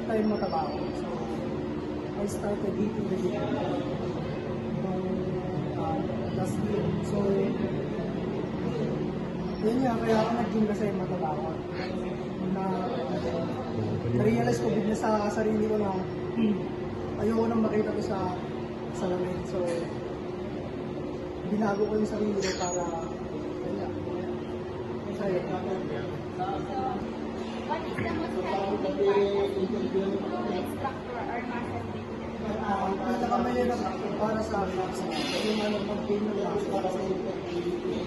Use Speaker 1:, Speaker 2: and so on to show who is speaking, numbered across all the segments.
Speaker 1: time mataba ako. So, I started eating the gym last year. So, yun nga, kaya ako nag-gym kasi mataba ako. Na-realize ko bigla sa sarili ko na ayoko nang makita ko sa salamin. So, binago ko yung sarili ko para sa'yo.
Speaker 2: What is the most challenging part of movement structure or muscle building?
Speaker 1: Pinakamahirap para sa akin yung mag-gain ng lakas para sa it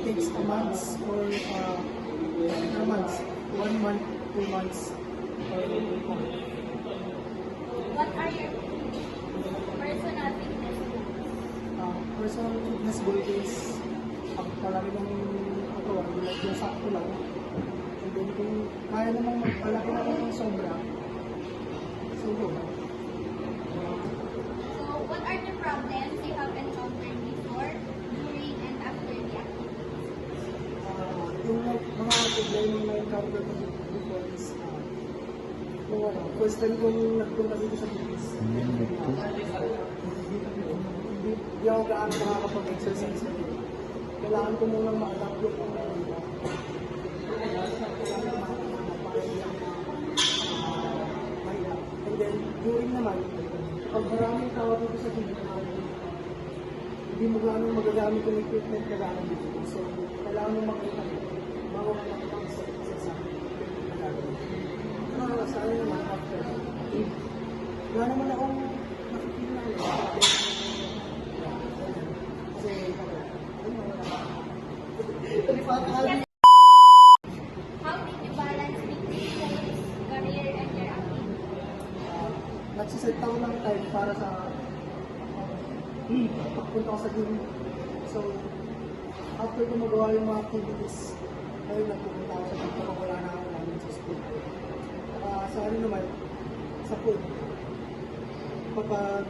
Speaker 1: takes a month or 1 month, 2 months.
Speaker 2: What are your personal fitness goals?
Speaker 1: Personal fitness goal is pagpalaki ng katawan, yung sakto lang. And then kung kaya namang magpalaki na ng sobra, so go.
Speaker 2: So, what are the problems you have encountered before, during, and after the activity?
Speaker 1: Yung mga problema na encounter ko before is yung first time kong nagpunta dito sa Philippines. Hindi ako gaano makakapag-exercise na dito. Kailangan ko munang ma-adapt yung mga dito. And then, during naman, pag maraming tao dito sa Philippines, hindi mo gaano magagamit yung equipment na gaano dito. So, kailangan mo makita bago ka makapag-exercise sa equipment na gaano. Sa akin naman, after, wala naman akong nakikita na kasi,
Speaker 2: How did you balance between studies, career, and your activity?
Speaker 1: nagsiset ako ng time para sa pagpunta ko sa gym. So, after ko magawa yung mga activities, ayun, nagpupunta ako sa gym kapag wala na ako namin sa school. Sa ano naman, sa food. Kapag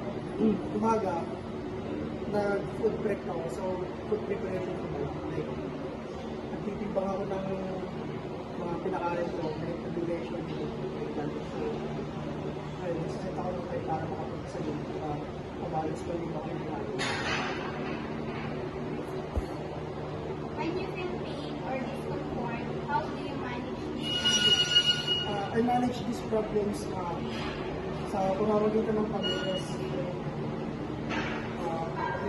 Speaker 1: umaga, nag-food prep ako. So, food preparation ko na. Like, nagtitimbang ako ng mga pinakain ko, like duration, like that. So, ayun, nagsiset ako ng time para makapunta sa gym. Mabalance ko yung mga pinakain.
Speaker 2: When you feel pain or discomfort, how do you manage these?
Speaker 1: I manage these problems sa pamamagitan ng pag-rest.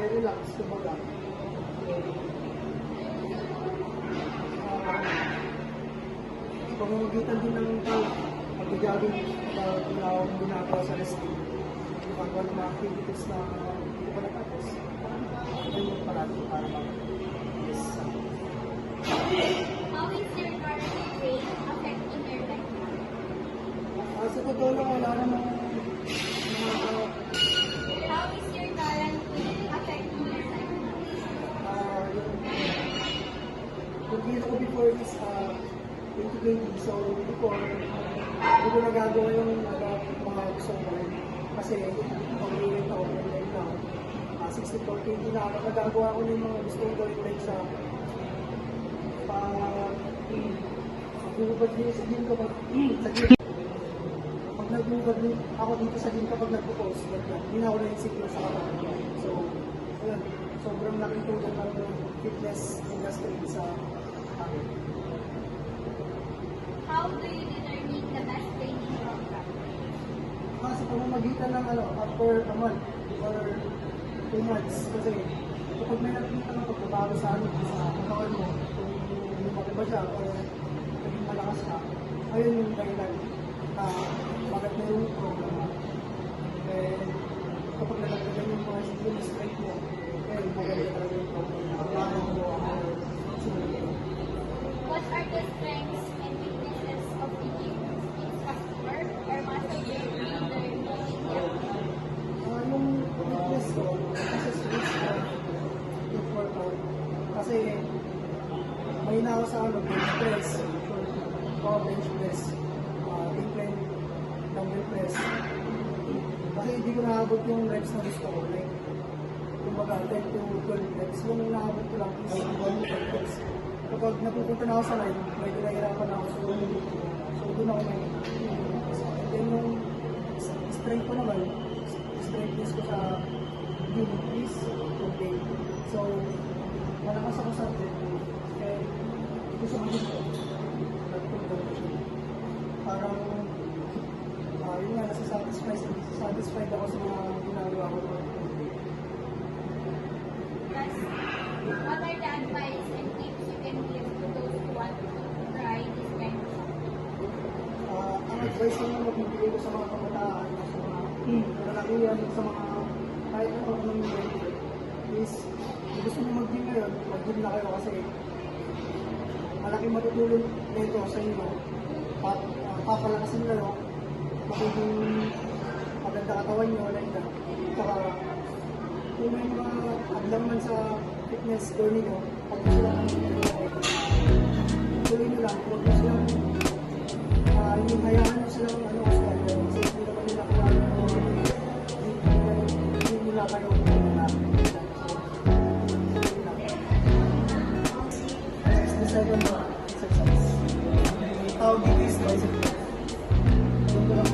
Speaker 1: Relax, kumbaga. Pamamagitan din ng pag-jogging pag ginagawa sa resting. Ginagawa ng mga activities na hindi pa natapos. Ayun yung parati para mag-yes.
Speaker 2: How is your current weight affecting your life?
Speaker 1: Sa totoo lang, wala namang
Speaker 2: How is your current weight affecting your life?
Speaker 1: yung kilo ko before is 2020. So, before, hindi ko nagagawa yung mga gusto ko rin. Kasi, pag-rate ako right now, 64-20 na ako. Nagagawa ko yung mga gusto ko gawin like sa pag-ubad din sa gym ko pag nag-ubad ako dito sa gym kapag nagpo-post, hindi na ako na-insecure sa katawan. So, ayun, sobrang laking tulong ng fitness industry sa akin.
Speaker 2: How do you determine the best training program?
Speaker 1: Sa pamamagitan ng after a month or 2 months, kasi kapag may nakita ng pagbabago sa katawan mo, kung lumaki ba siya o naging malakas ka, ayun yung dahilan na bakit may yung program. And kapag nalagdagan yung mga yung strength mo, ayun, maganda talaga yung program na plano mo ang sumunod.
Speaker 2: What are the strengths and weaknesses of the gym instructor or muscle builder?
Speaker 1: Yung weakness ko, kasi strength ko, important. Kasi may na ako sa bench press, bench press, incline, dumbbell press. Kasi hindi ko naabot yung reps na gusto ko. Like, kumbaga 10 to 12 reps. Yung naabot ko lang is 1 reps. Kapag napupunta na ako sa line, may nahihirapan na ako. So doon ako may. And then yung strength ko naman, strength ko sa unit is okay. So, malakas ako sa atin. Kaya, gusto ko dito. Parang, yun nga, satisfied ako sa mga ginagawa ko.
Speaker 2: Plus, what are the advice and tips you can give to those who want to try this kind of something?
Speaker 1: Ang advice ko naman magbibigay ko sa mga kabataan, sa mga kalalakihan, sa mga kahit ano kung nangyayari is kung gusto mo mag-gym ngayon, mag-gym na kayo kasi malaking matutulong nito sa inyo. Papalakasin kayo, magiging maganda katawan nyo, like that. Saka kung may mga hadlang man sa fitness journey nyo, pag gusto lang tuloy nyo lang, huwag nyo silang yung hayaan nyo silang kasi hindi naman nila kailangan hindi nila kayo second exercise. Tawag dito is bicep curls. Doon ko lang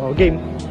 Speaker 3: Oh, game.